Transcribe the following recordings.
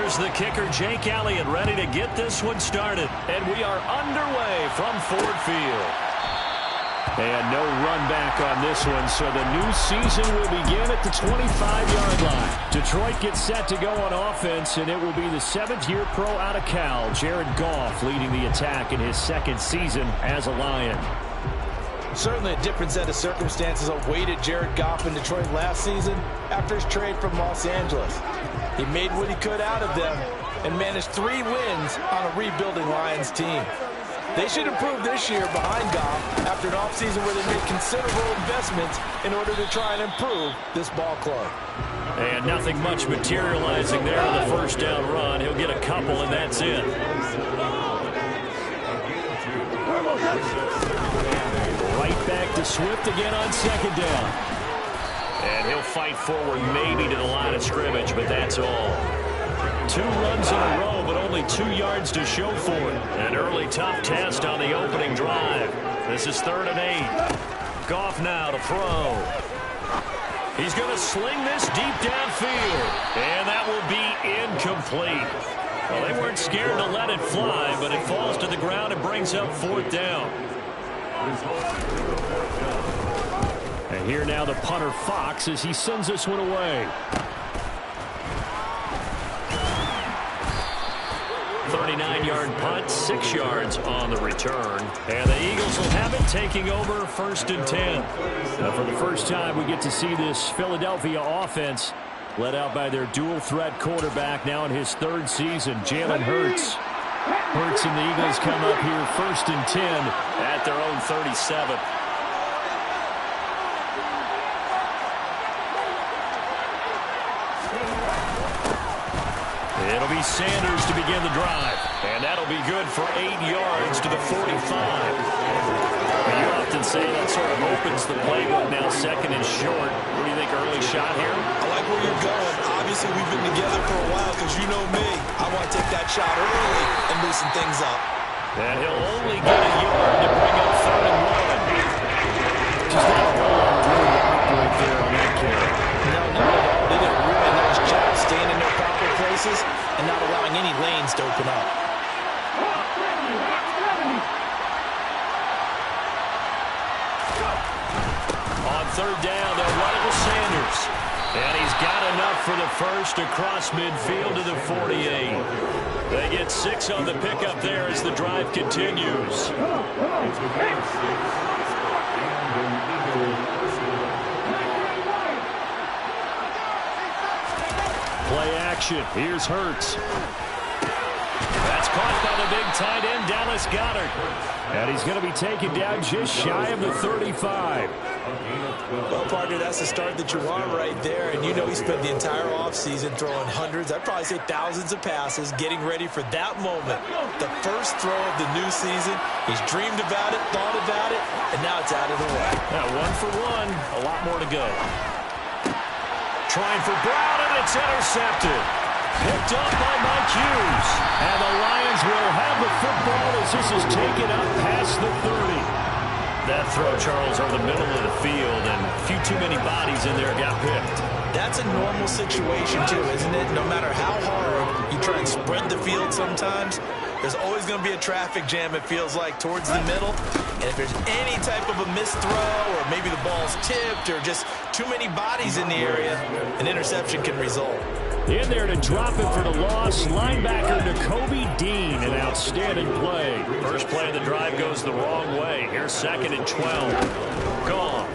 Here's the kicker, Jake Elliott, ready to get this one started. And we are underway from Ford Field. And no run back on this one, so the new season will begin at the 25-yard line. Detroit gets set to go on offense, and it will be the seventh-year pro out of Cal, Jared Goff, leading the attack in his second season as a Lion. Certainly a different set of circumstances awaited Jared Goff in Detroit last season after his trade from Los Angeles. He made what he could out of them and managed 3 wins on a rebuilding Lions team. They should improve this year behind Goff after an offseason where they made considerable investments in order to try and improve this ball club. And nothing much materializing there on the first down run. He'll get a couple, and that's it. Right back to Swift again on second down. And he'll fight forward maybe to the line of scrimmage, but that's all. 2 runs in a row, but only 2 yards to show for it. An early tough test on the opening drive. This is 3rd and 8. Goff now to throw. He's going to sling this deep downfield. And that will be incomplete. Well, they weren't scared to let it fly, but it falls to the ground and brings up 4th down. And here now the punter Fox as he sends this one away. 39-yard punt, 6 yards on the return. And the Eagles will have it, taking over 1st and 10. Now for the first time, we get to see this Philadelphia offense led out by their dual-threat quarterback now in his 3rd season, Jalen Hurts. Hurts and the Eagles come up here 1st and 10 at their own 37. It'll be Sanders to begin the drive. And that'll be good for 8 yards to the 45. You often say that sort of opens the playbook now, 2nd and short. What do you think, early shot here? I like where you're going. Obviously, we've been together for a while because you know me. I want to take that shot early and loosen things up. And he'll only get a yard to bring up 3rd and 1. Just not a whole lot of room to operate there on that carry. No, not at all. They did a really nice job staying in their proper places and not allowing any lanes to open up. On 3rd down, they'll run it with Sanders. And he's got enough for the first across midfield to the 48. They get 6 on the pickup there as the drive continues. Play action. Here's Hurts. That's caught by the big tight end, Dallas Goedert. And he's going to be taken down just shy of the 35. Well, partner, that's the start that you want right there. And you know he spent the entire offseason throwing hundreds, I'd probably say thousands of passes, getting ready for that moment. The first throw of the new season. He's dreamed about it, thought about it, and now it's out of the way. Now, 1 for 1, a lot more to go. Trying for Brown, and it's intercepted. Picked up by Mike Hughes. And the Lions will have the football as this is taken up past the 30. That throw, Charles, over the middle of the field, and a few too many bodies in there got picked. That's a normal situation, too, isn't it? No matter how hard you try and spread the field sometimes, there's always going to be a traffic jam, it feels like, towards the middle. And if there's any type of a missed throw, or maybe the ball's tipped, or just too many bodies in the area, an interception can result. In there to drop it for the loss, linebacker Nakobe Dean, an outstanding play. First play of the drive goes the wrong way. Here's 2nd and 12. Gone.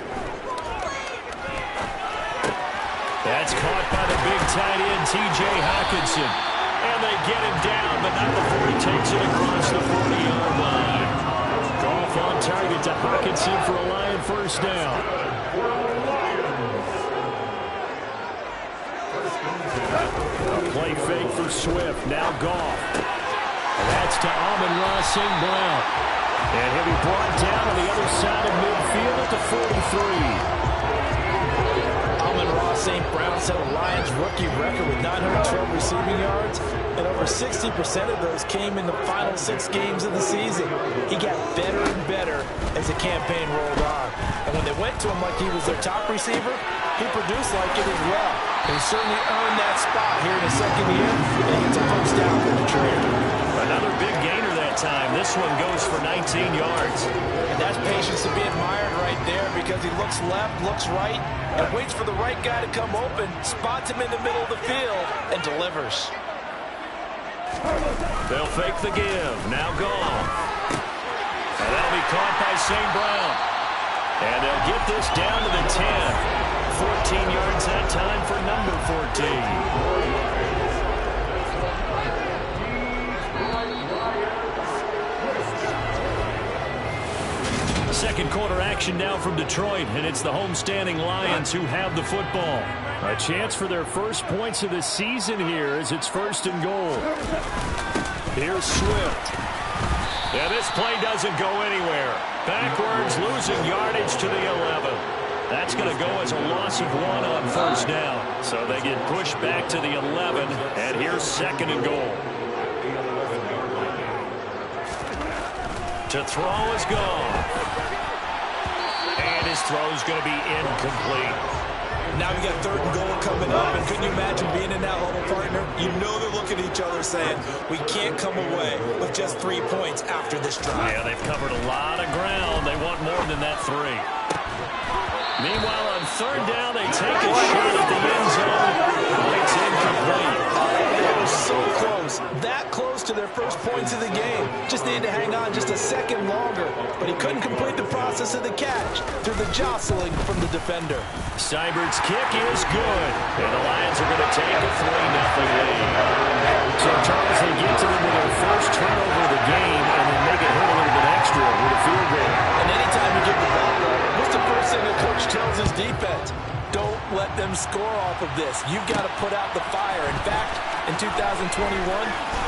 That's caught by the big tight end, T.J. Hockenson. And they get him down, but not before he takes it across the 40-yard line. Goff on target to Hockenson for a Lion first down. A play fake for Swift. Now Goff. And that's to Amon-Ra St. Brown. And he'll be brought down on the other side of midfield at the 43. Amon-Ra St. Brown set a Lions rookie record with 912 receiving yards, and over 60% of those came in the final 6 games of the season. He got better and better as the campaign rolled on. And when they went to him like he was their top receiver, he produced like it as well. He certainly earned that spot here in his second year, and he gets a first down for Detroit. Another big gainer that time. This one goes for 19 yards. And that's patience to be admired right there, because he looks left, looks right, and waits for the right guy to come open, spots him in the middle of the field, and delivers. They'll fake the give. Now gone. And that'll be caught by St. Brown. And they'll get this down to the 10. 14 yards that time for number 14. Second quarter action now from Detroit, and it's the homestanding Lions who have the football. A chance for their first points of the season here as it's 1st and goal. Here's Swift. Yeah, this play doesn't go anywhere. Backwards, losing yardage to the 11. That's going to go as a loss of 1 on first down. So they get pushed back to the 11, and here's 2nd and goal. To throw is gone. And his throw is going to be incomplete. Now we got 3rd and goal coming up, and couldn't you imagine being in that huddle, partner? You know they're looking at each other saying, we can't come away with just 3 points after this drive. Yeah, they've covered a lot of ground. They want more than that 3. Meanwhile, on 3rd down, they take a shot at the end zone. It's incomplete. That was so close. That close to their first points of the game. Just needed to hang on just a second longer. But he couldn't complete the process of the catch through the jostling from the defender. Seibert's kick is good. And the Lions are going to take a 3-0 lead. So, Charles, they get to them with their first turnover of the game and then make it hurt a little bit extra with a field goal. And anytime you give the ball up, what's the first thing the coach tells his defense? Don't let them score off of this. You've got to put out the fire. In fact, in 2021,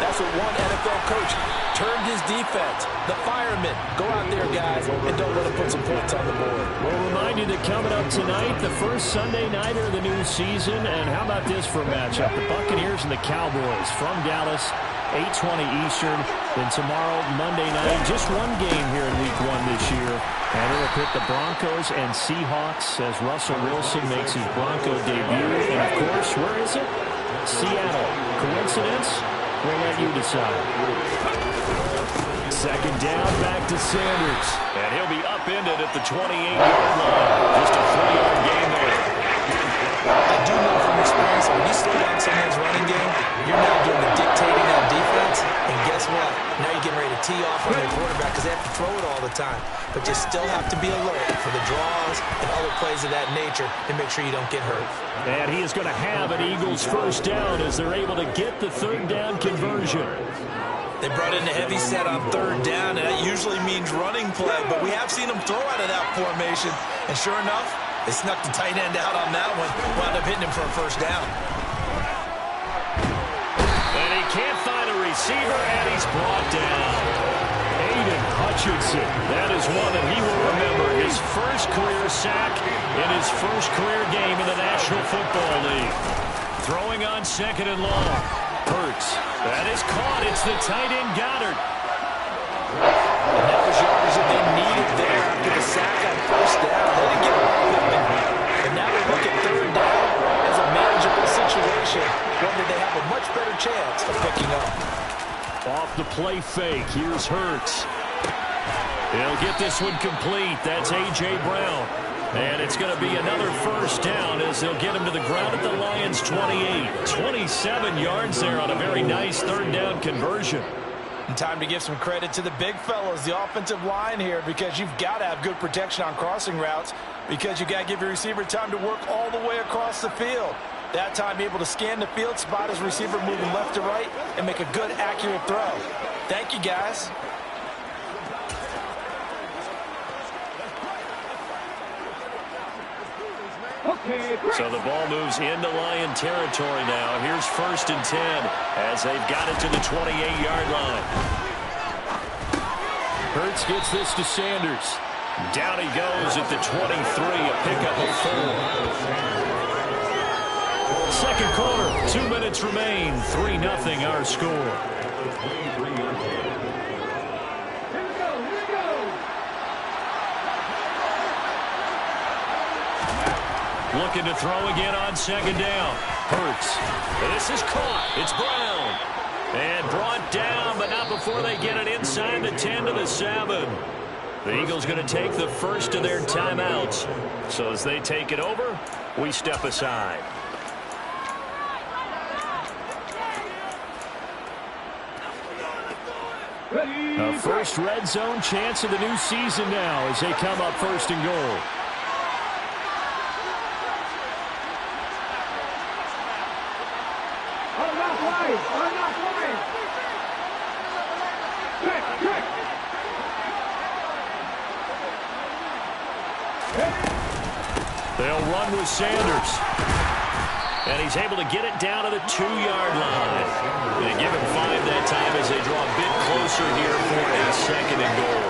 that's what one NFL coach termed his defense. The firemen. Go out there, guys, and don't let them put some points on the board. We'll remind you that coming up tonight, the first Sunday nighter of the new season. And how about this for a matchup? The Buccaneers and the Cowboys from Dallas, 8:20 Eastern. Then tomorrow, Monday night, just one game here in Week 1 this year. And it'll pit the Broncos and Seahawks as Russell Wilson makes his Bronco debut. And, of course, where is it? Seattle. Coincidence? We'll let you decide. 2nd down, back to Sanders. And he'll be upended at the 28-yard line. Just a 3-yard gain there. I do know from experience, when you slow down someone's running game, you're now doing the dictating on defense. And guess what? Now you're getting ready to tee off on their quarterback because they have to throw it all the time. But you still have to be alert for the draws and other plays of that nature to make sure you don't get hurt. And he is going to have an Eagles first down as they're able to get the 3rd down conversion. They brought in a heavy set on 3rd down, and that usually means running play. But we have seen them throw out of that formation. And sure enough, they snuck the tight end out on that one. Wound up hitting him for a first down. And he can't find a receiver, and he's brought down. Aiden Hutchinson. That is one that he will remember. His first career sack in his first career game in the National Football League. Throwing on 2nd and long. Hurts. That is caught. It's the tight end Goddard. And that was yardage that they needed there after the sack on first down. They didn't get a lot of it. And now they look at 3rd down as a manageable situation, one that they have a much better chance of picking up. Off the play fake. Here's Hurts. He'll get this one complete. That's A.J. Brown. And it's going to be another first down as they'll get him to the ground at the Lions' 28. 27 yards there on a very nice 3rd down conversion. And time to give some credit to the big fellas, the offensive line here, because you've got to have good protection on crossing routes, because you got to give your receiver time to work all the way across the field. That time, be able to scan the field, spot his receiver moving left to right, and make a good, accurate throw. Thank you, guys. So the ball moves into Lion territory now. Here's 1st and 10 as they've got it to the 28-yard line. Hurts gets this to Sanders. Down he goes at the 23, a pickup of 4. Second quarter, 2 minutes remain. 3-0 our score. Looking to throw again on second down. Hurts. This is caught. It's Brown. And brought down, but not before they get it inside the 10 to the 7. The Eagles going to take the first of their timeouts. So as they take it over, we step aside. A first red zone chance of the new season now as they come up first and goal. They'll run with Sanders. And he's able to get it down to the 2-yard line. They give him 5 that time as they draw a bit closer here for a second and goal.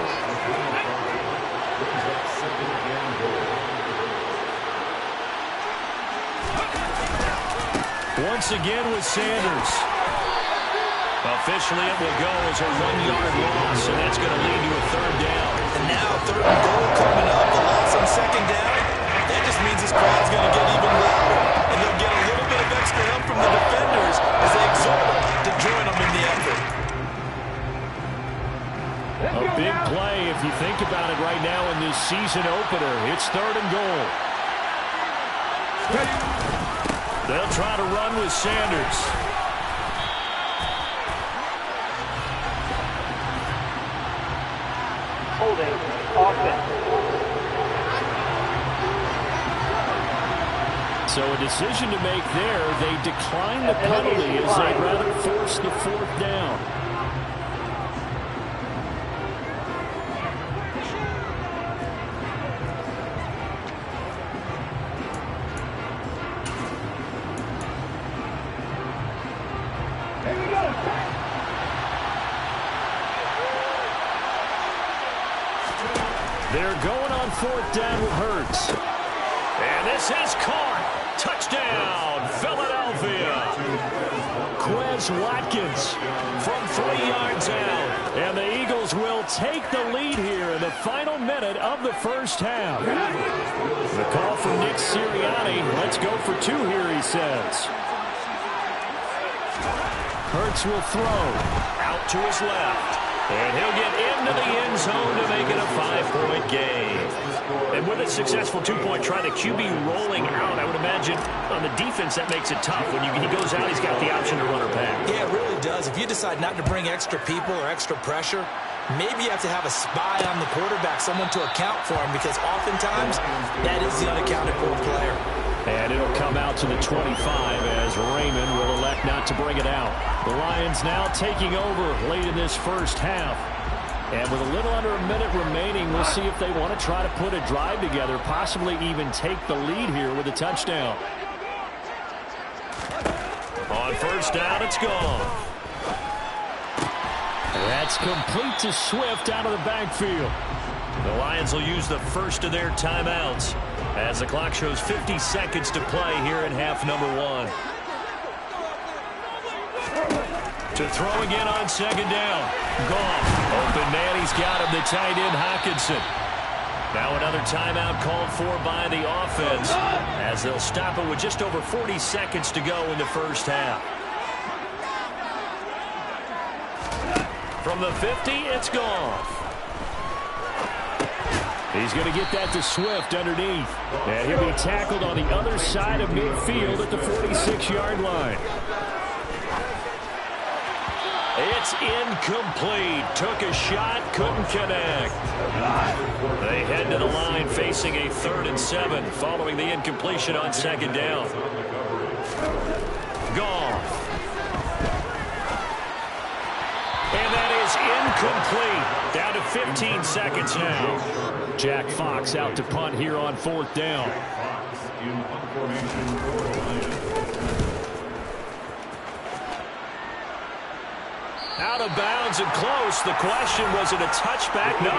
Once again with Sanders. Officially it will go as a 1-yard loss, and that's going to lead to a third down. And now third and goal coming up. The loss on second down. That just means this crowd's going to get even louder. And they'll get a little bit of extra help from the defenders as they exhort them to join them in the effort. A big play if you think about it right now in this season opener. It's third and goal. They'll try to run with Sanders. Holding offense. So a decision to make there. They decline the penalty as they'd rather force the 4th down. They're going on 4th down with Hurts. And this is caught. Touchdown, Philadelphia. Quez Watkins from 3 yards out. And the Eagles will take the lead here in the final minute of the first half. The call from Nick Sirianni. Let's go for 2 here, he says. Hurts will throw. Out to his left. And he'll get into the end zone to make it a 5-point game. And with a successful 2-point try, the QB rolling out, I would imagine on the defense that makes it tough. When he goes out, he's got the option to run or pass. Yeah, it really does. If you decide not to bring extra people or extra pressure, maybe you have to have a spy on the quarterback, someone to account for him, because oftentimes that is the unaccounted for player. And it'll come out to the 25 as Raymond will elect not to bring it out. The Lions now taking over late in this first half. And with a little under a minute remaining, we'll see if they want to try to put a drive together, possibly even take the lead here with a touchdown. On first down, it's gone. That's complete to Swift out of the backfield. The Lions will use the first of their timeouts as the clock shows 50 seconds to play here in half number 1. To throw again on second down. Goff. Open man, he's got him, the tight end Hockenson. Now another timeout called for by the offense as they'll stop it with just over 40 seconds to go in the first half. From the 50, it's Goff. He's going to get that to Swift underneath. And he'll be tackled on the other side of midfield at the 46-yard line. It's incomplete. Took a shot, couldn't connect. They head to the line facing a 3rd and 7 following the incompletion on second down. Goff. And that is incomplete. Down to 15 seconds now. Jack Fox out to punt here on 4th down. Out of bounds and close. The question, was it a touchback? No.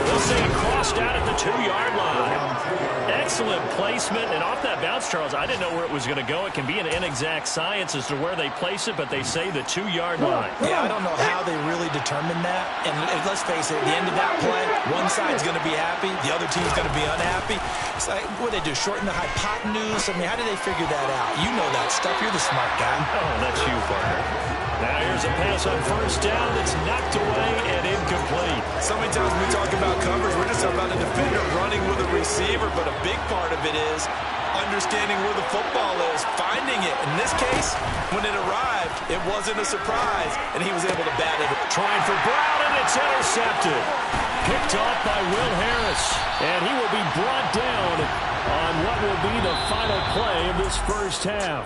They'll say it crossed out at the 2-yard line. Excellent placement. And off that bounce, Charles, I didn't know where it was going to go. It can be an inexact science as to where they place it, but they say the 2-yard line. Yeah, I don't know how they really determined that. And let's face it, at the end of that play, one side's going to be happy, the other team's going to be unhappy. It's like, what do they do, shorten the hypotenuse? I mean, how do they figure that out? You know that stuff. You're the smart guy. Oh, that's you, partner. Now here's a pass on first down that's knocked away and incomplete. So many times when we talk about coverage, we're just talking about a defender running with a receiver, but a big part of it is understanding where the football is, finding it. In this case, when it arrived, it wasn't a surprise, and he was able to bat it. Trying for Brown, and it's intercepted. Picked off by Will Harris, and he will be brought down on what will be the final play of this first half.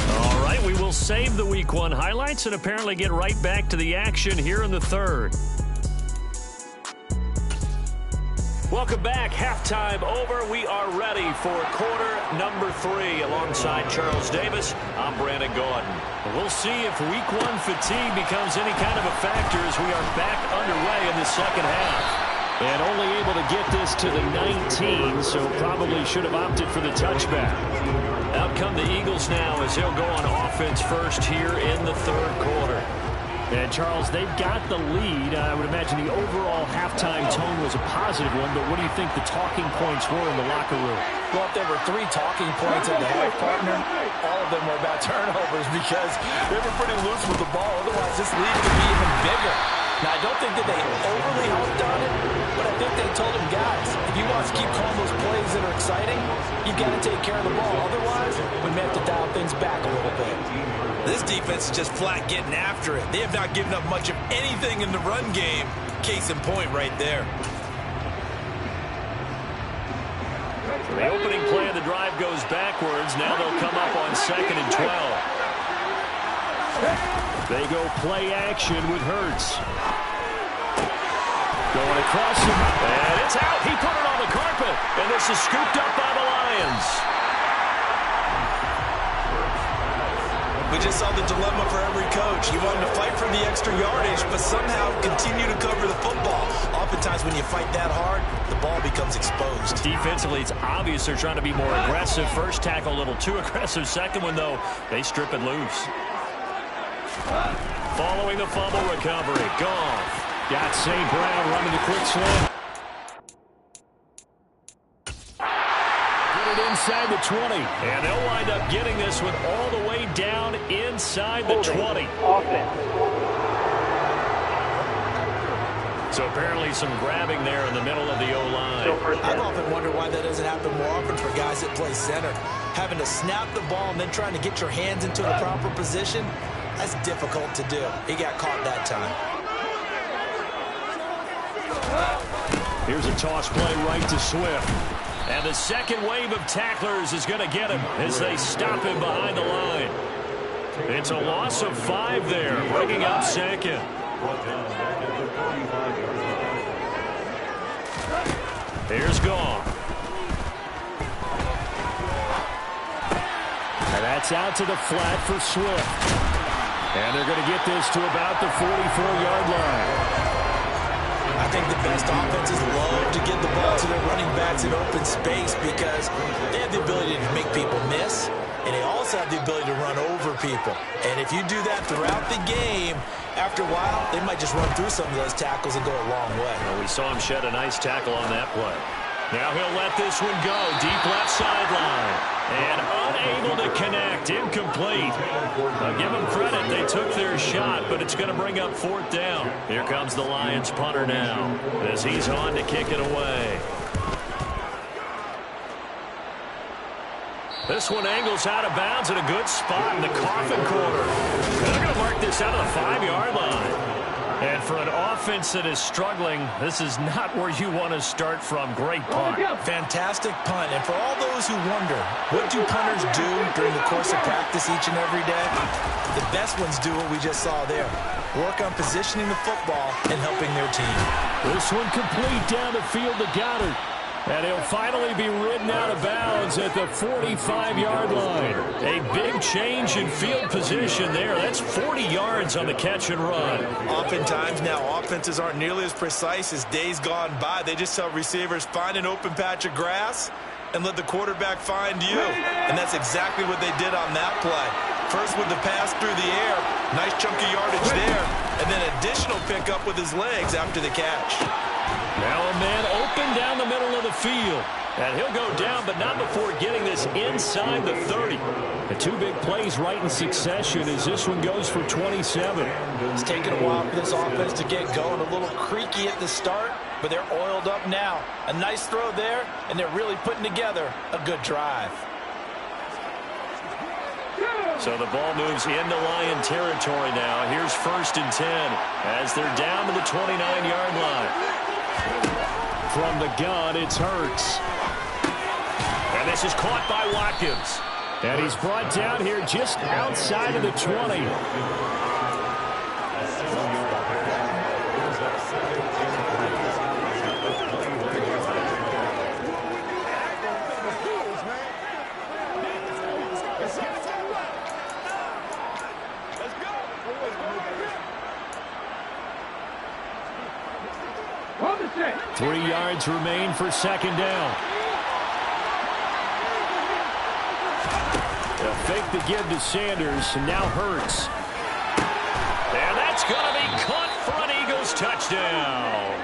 All right, we will save the Week 1 highlights and apparently get right back to the action here in the third. Welcome back. Halftime over. We are ready for quarter number 3. Alongside Charles Davis, I'm Brandon Gordon. We'll see if Week 1 fatigue becomes any kind of a factor as we are back underway in the second half. And only able to get this to the 19, so probably should have opted for the touchback. Out come the Eagles now as they'll go on offense first here in the third quarter. And, Charles, they've got the lead. I would imagine the overall halftime tone was a positive one, but what do you think the talking points were in the locker room? Well, if there were 3 talking points at the half, partner, all of them were about turnovers because they were pretty loose with the ball. Otherwise, this lead could be even bigger. Now, I don't think that they overly hoped on it, but I think they told him, guys, if you want to keep calling those plays that are exciting, you've got to take care of the ball. Otherwise, we may have to dial things back a little bit. This defense is just flat getting after it. They have not given up much of anything in the run game. Case in point right there. The opening play of the drive goes backwards. Now they'll come up on 2nd and 12. They go play action with Hurts. Going across him, and it's out. He put it on the carpet, and this is scooped up by the Lions. We just saw the dilemma for every coach. You want him to fight for the extra yardage, but somehow continue to cover the football. Oftentimes when you fight that hard, the ball becomes exposed. Defensively, it's obvious they're trying to be more aggressive. First tackle a little too aggressive. Second one, though, they strip it loose. Following the fumble recovery, Goff. Got St. Brown running the quick slant. Get it inside the 20. And they'll wind up getting this one all the way down inside the 20. So apparently some grabbing there in the middle of the O-line. I've often wondered why that doesn't happen more often for guys that play center. Having to snap the ball and then trying to get your hands into the proper position, that's difficult to do. He got caught that time. Here's a toss play right to Swift. And the second wave of tacklers is going to get him as they stop him behind the line. It's a loss of 5 there, bringing up 2nd. Here's Goff. And that's out to the flat for Swift. And they're going to get this to about the 44-yard line. I think the best offenses love to get the ball to their running backs in open space because they have the ability to make people miss, and they also have the ability to run over people. And if you do that throughout the game, after a while, they might just run through some of those tackles and go a long way. Well, we saw him shed a nice tackle on that play. Now he'll let this one go. Deep left sideline. And unable to connect. Incomplete. I'll give them credit. They took their shot, but it's going to bring up 4th down. Here comes the Lions punter now as he's on to kick it away. This one angles out of bounds at a good spot in the coffin corner. They're going to mark this out of the 5-yard line. And for an offense that is struggling, this is not where you want to start from. Great punt. Fantastic punt. And for all those who wonder, what do punters do during the course of practice each and every day? The best ones do what we just saw there. Work on positioning the football and helping their team. This one complete down the field to Goddard. And he'll finally be ridden out of bounds at the 45-yard line. A big change in field position there. That's 40 yards on the catch and run. Oftentimes now, offenses aren't nearly as precise as days gone by. They just tell receivers, find an open patch of grass and let the quarterback find you. And that's exactly what they did on that play. First with the pass through the air, nice chunky yardage there, and then additional pickup with his legs after the catch. Now a man open down the middle of the field. And he'll go down, but not before getting this inside the 30. The two big plays right in succession as this one goes for 27. It's taken a while for this offense to get going. A little creaky at the start, but they're oiled up now. A nice throw there, and they're really putting together a good drive. So the ball moves into Lion territory now. Here's 1st and 10 as they're down to the 29-yard line. From the gun, it's Hurts. And this is caught by Watkins. And he's brought down here just outside of the 20. Three yards remain for 2nd down. A fake to give to Sanders, and now Hurts. And that's going to be caught for an Eagles touchdown.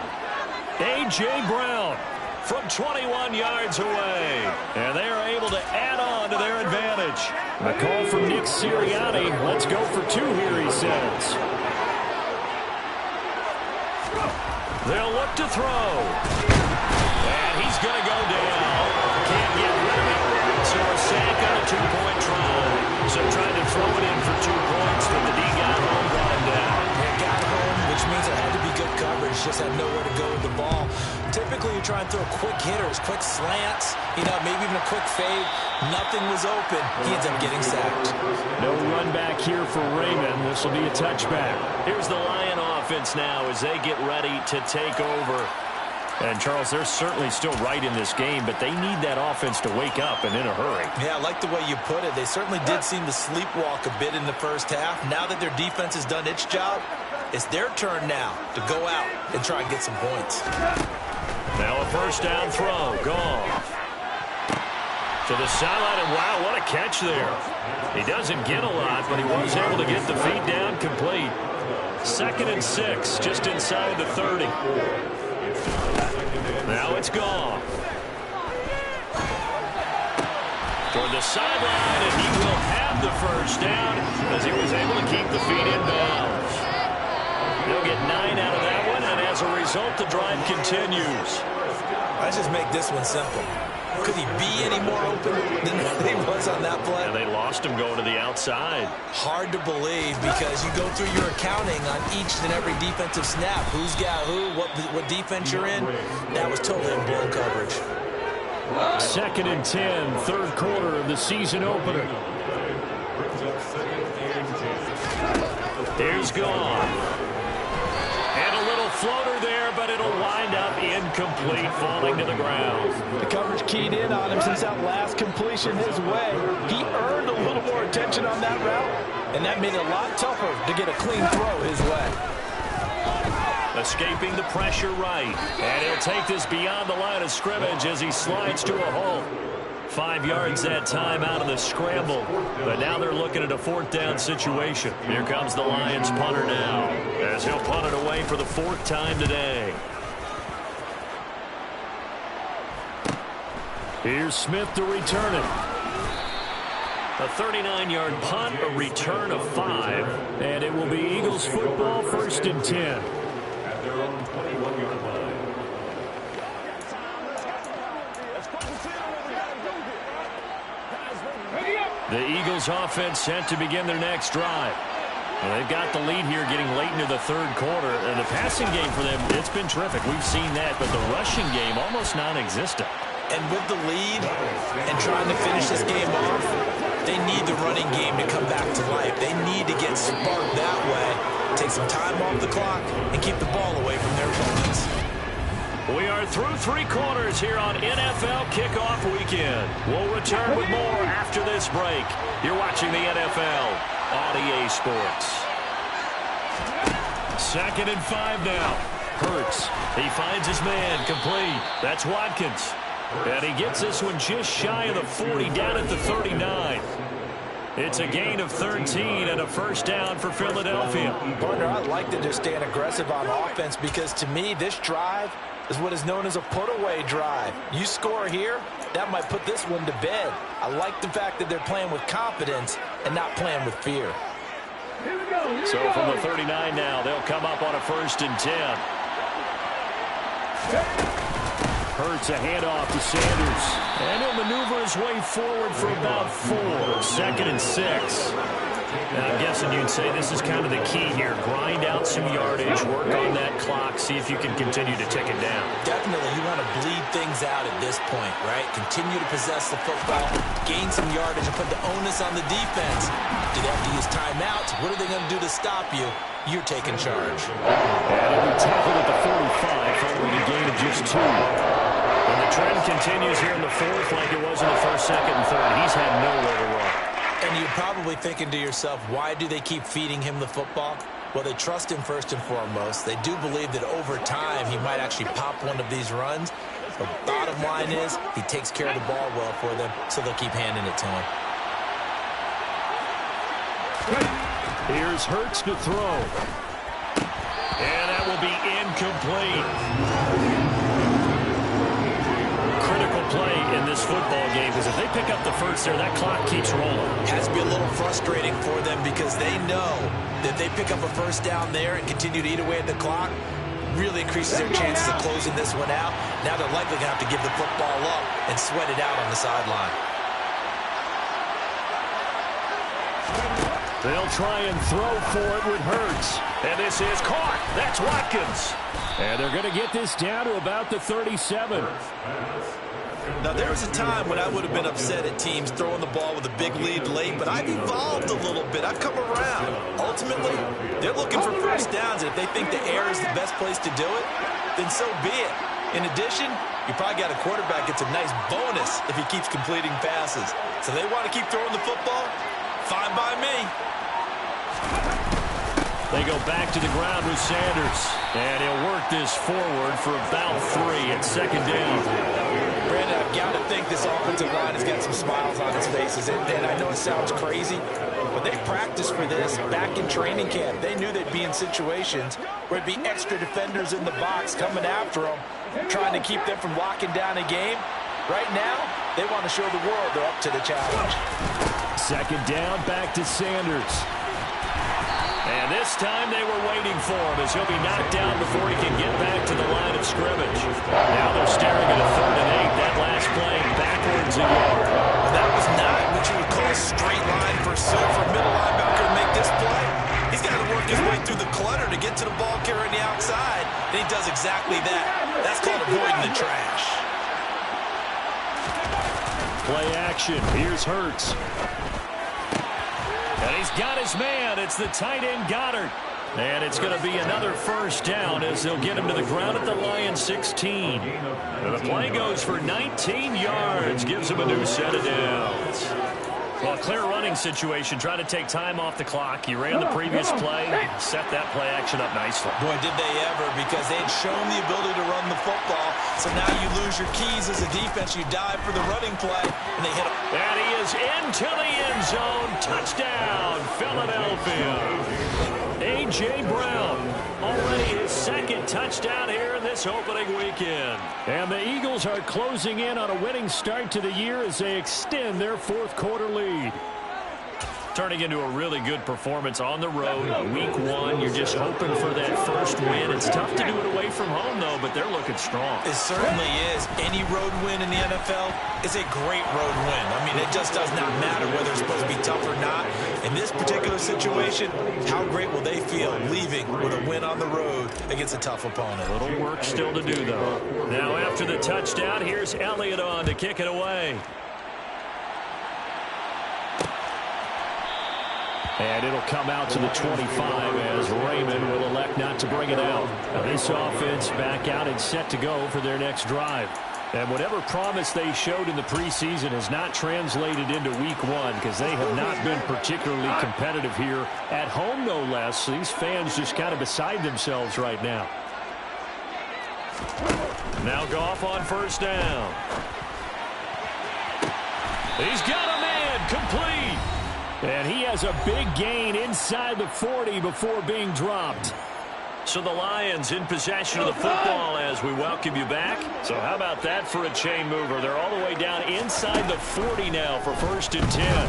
A.J. Brown from 21 yards away. And they are able to add on to their advantage. A call from Nick Sirianni. Let's go for 2 here, he says. They'll look to throw. And he's going to go down. Can't get rid of it. So a sack on a 2-point try. So trying to throw it in for 2 points, but the D got home, brought him down. It got home, which means it had to be good coverage. Just had nowhere to go with the ball. Typically, you try and throw quick hitters, quick slants, maybe even a quick fade. Nothing was open. He ends up getting sacked. No run back here for Raymond. This will be a touchback. Here's the Lion offense now as they get ready to take over. And, Charles, they're certainly still right in this game, but they need that offense to wake up and in a hurry. Yeah, I like the way you put it. They certainly did seem to sleepwalk a bit in the first half. Now that their defense has done its job, it's their turn now to go out and try and get some points. Now a 1st down throw. Goff. To the sideline, and wow, what a catch there. He doesn't get a lot, but he was able to get the feet down complete. 2nd and 6, just inside the 30. Now it's Goff. Toward the sideline, and he will have the 1st down as he was able to keep the feet in bounds. He'll get 9 out of that one, and as a result, the drive continues. Let's just make this one simple. Could he be any more open than he was on that play? And they lost him going to the outside. Hard to believe because you go through your accounting on each and every defensive snap. Who's got who, what defense you're in. That was totally in blown coverage. 2nd and 10, 3rd quarter of the season opener. Here's Goff. And a little floater there, but it'll wind up incomplete, falling to the ground. The coverage keyed in on him since that last completion his way. He earned a little more attention on that route, and that made it a lot tougher to get a clean throw his way. Escaping the pressure right. And he'll take this beyond the line of scrimmage as he slides to a halt. 5 yards that time out of the scramble. But now they're looking at a 4th down situation. Here comes the Lions punter now as he'll punt it away for the 4th time today. Here's Smith to return it. A 39-yard punt, a return of 5. And it will be Eagles football, 1st and 10. The Eagles offense set to begin their next drive. Well, they've got the lead here getting late into the 3rd quarter. And the passing game for them, it's been terrific. We've seen that. But the rushing game, almost non-existent. And with the lead and trying to finish this game off, they need the running game to come back to life. They need to get sparked that way, take some time off the clock, and keep the ball away from their opponents. We are through 3 quarters here on NFL Kickoff Weekend. We'll return with more after this break. You're watching the NFL on EA Sports. 2nd and 5 now. Hurts. He finds his man complete. That's Watkins. And he gets this one just shy of the 40, down at the 39. It's a gain of 13 and a first down for Philadelphia. Partner, I like that they're staying aggressive on offense because to me, this drive is what is known as a put-away drive. You score here, that might put this one to bed. I like the fact that they're playing with confidence and not playing with fear. So from the 39 now, they'll come up on a 1st and 10. Hurts a handoff to Sanders. And he'll maneuver his way forward for about 4. 2nd and 6. And I'm guessing you'd say this is kind of the key here. Grind out some yardage, work on that clock, see if you can continue to tick it down. Definitely, you want to bleed things out at this point, right? Continue to possess the football, gain some yardage, and put the onus on the defense. Do they have to use timeouts? What are they going to do to stop you? You're taking charge. And he'll be tackled at the 45 following a gain of just 2. And the trend continues here in the 4th like it was in the 1st, 2nd, and 3rd. He's had nowhere to run. And you're probably thinking to yourself, why do they keep feeding him the football? Well, they trust him first and foremost. They do believe that over time he might actually pop one of these runs. The bottom line is he takes care of the ball well for them, so they'll keep handing it to him. Here's Hurts to throw. And that will be incomplete. Critical play in this football game because if they pick up the first there, that clock keeps rolling. Has to be a little frustrating for them because they know that they pick up a first down there and continue to eat away at the clock, really increases their chances of closing this one out. Now they're likely going to have to give the football up and sweat it out on the sideline. They'll try and throw for it with Hurts. And this is caught. That's Watkins. And they're going to get this down to about the 37. Now, there was a time when I would have been upset at teams throwing the ball with a big lead late, but I've evolved a little bit. I've come around. Ultimately, they're looking for first downs, and if they think the air is the best place to do it, then so be it. In addition, you probably got a quarterback gets a nice bonus if he keeps completing passes. So they want to keep throwing the football? Fine by me. They go back to the ground with Sanders. And he'll work this forward for about 3 at 2nd down. Brandon, I've got to think this offensive line has got some smiles on its faces. And I know it sounds crazy, but they practiced for this back in training camp. They knew they'd be in situations where it'd be extra defenders in the box coming after them, trying to keep them from locking down a game. Right now, they want to show the world they're up to the challenge. 2nd down, back to Sanders. And this time they were waiting for him as he'll be knocked down before he can get back to the line of scrimmage. Now they're staring at a 3rd and 8. That last play backwards a yard. That was not what you would call a straight line pursuit for a middle linebacker to make this play. He's got to work his way through the clutter to get to the ball carrier on the outside, and he does exactly that. That's called avoiding the trash. Play action. Here's Hurts. And he's got his man. It's the tight end Goddard. And it's going to be another first down as they'll get him to the ground at the Lions 16. And the play goes for 19 yards. Gives him a new set of downs. Well, clear running situation. Trying to take time off the clock. He ran the previous play. Set that play action up nicely. Boy, did they ever, because they had shown the ability to run the football. So now you lose your keys as a defense. You dive for the running play, and they hit him. And he is into the end zone. Touchdown, Philadelphia. A.J. Brown, already his 2nd touchdown here in this opening weekend. And the Eagles are closing in on a winning start to the year as they extend their 4th quarter lead. Turning into a really good performance on the road. Week 1, you're just hoping for that first win. It's tough to do it away from home, though, but they're looking strong. It certainly is. Any road win in the NFL is a great road win. I mean, it just does not matter whether it's supposed to be tough or not. In this particular situation, how great will they feel leaving with a win on the road against a tough opponent? A little work still to do, though. Now, after the touchdown, here's Elliott on to kick it away. And it'll come out to the 25 as Raymond will elect not to bring it out. Now this offense back out and set to go for their next drive. And whatever promise they showed in the preseason has not translated into week one because they have not been particularly competitive here at home, no less. These fans just kind of beside themselves right now. Now Goff on first down. He's got a man, complete. And he has a big gain inside the 40 before being dropped. So the Lions in possession of the football as we welcome you back. So how about that for a chain mover? They're all the way down inside the 40 now for 1st and 10.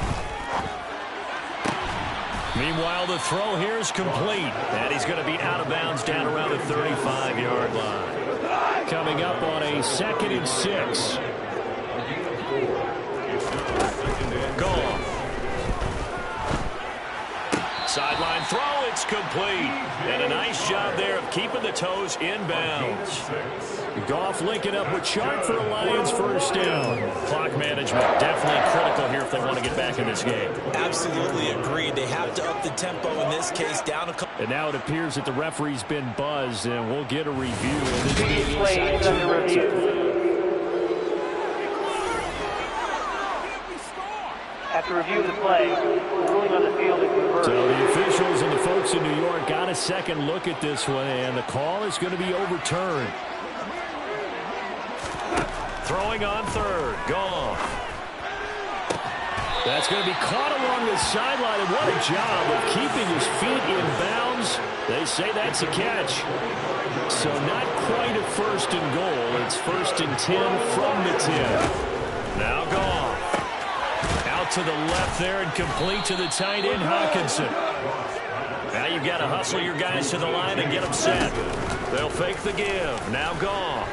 Meanwhile, the throw here is complete. And he's going to be out of bounds down around the 35-yard line. Coming up on a 2nd and 6. Goal. Sideline throw, it's complete. And a nice job there of keeping the toes inbounds. Goff linking up with Chark for a Lions first down. Clock management definitely critical here if they want to get back in this game. Absolutely agreed. They have to up the tempo in this case down a couple. And now it appears that the referee's been buzzed, and we'll get a review. Play is under review. After review of the play, the ruling on the field is reversed. So the officials and the folks in New York got a second look at this one, and the call is going to be overturned. Throwing on third. Goff. That's going to be caught along the sideline, and what a job of keeping his feet in bounds. They say that's a catch. So not quite a 1st and goal. It's 1st and 10 from the 10. Now Goff. Out to the left there and complete to the tight end, Hawkinson. Now you've got to hustle your guys to the line and get them set. They'll fake the give. Now Goff.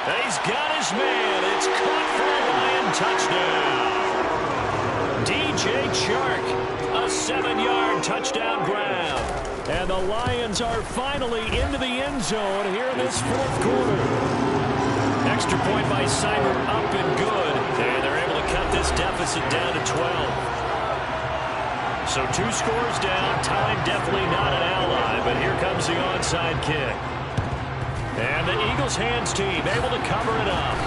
He's got his man. It's caught for a Lion touchdown. DJ Chark, a 7-yard touchdown grab. And the Lions are finally into the end zone here in this 4th quarter. Extra point by Simon up and good. And they're able to cut this deficit down to 12. So 2 scores down. Time definitely not an ally, but here comes the onside kick. And the Eagles hands team able to cover it up.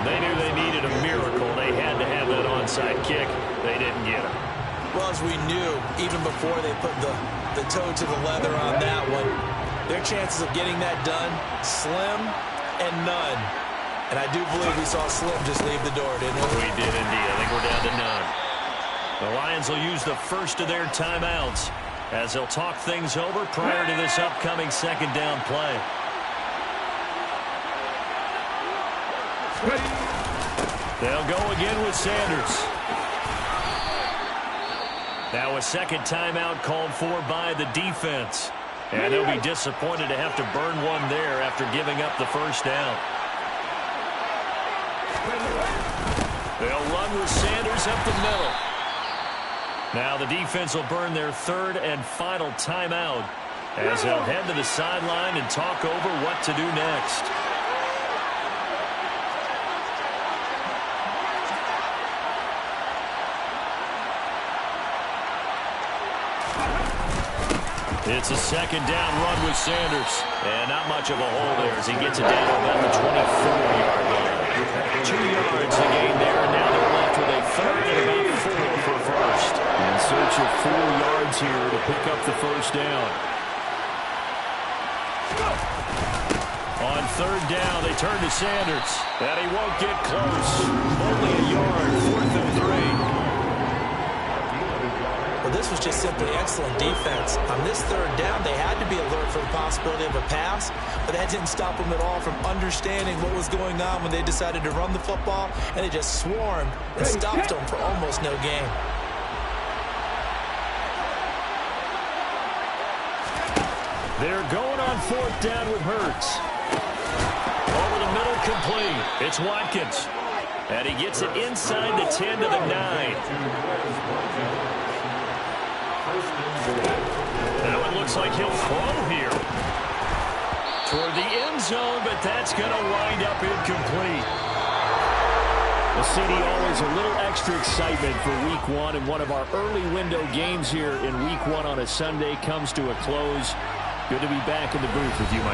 They knew they needed a miracle. They had to have that onside kick. They didn't get it. Well, as we knew, even before they put the toe to the leather on that one, their chances of getting that done, slim and none. And I do believe we saw Slim just leave the door, didn't we? We did indeed. I think we're down to none. The Lions will use the first of their timeouts as they'll talk things over prior to this upcoming 2nd down play. They'll go again with Sanders. Now a 2nd timeout called for by the defense. And they'll be disappointed to have to burn one there after giving up the 1st down. They'll run with Sanders up the middle. Now the defense will burn their 3rd and final timeout as they'll head to the sideline and talk over what to do next. It's a 2nd down run with Sanders. And not much of a hole there as he gets it down to about the 24-yard line. 2 yards to gain there, and now they're left with a 3rd and about 4 for 1st. In search of 4 yards here to pick up the 1st down. On 3rd down, they turn to Sanders. And he won't get close. Only a yard, 4th and 3. Well, this was just simply excellent defense. On this 3rd down, they had to be alert for the possibility of a pass, but that didn't stop them at all from understanding what was going on when they decided to run the football, and they just swarmed and stopped them for almost no gain. They're going on 4th down with Hurts. Over the middle, complete. It's Watkins. And he gets it inside the 10 to the 9. Now it looks like he'll throw here toward the end zone, but that's going to wind up incomplete. Well, CD, always a little extra excitement for Week 1, and one of our early window games here in Week 1 on a Sunday comes to a close. Good to be back in the booth with you, my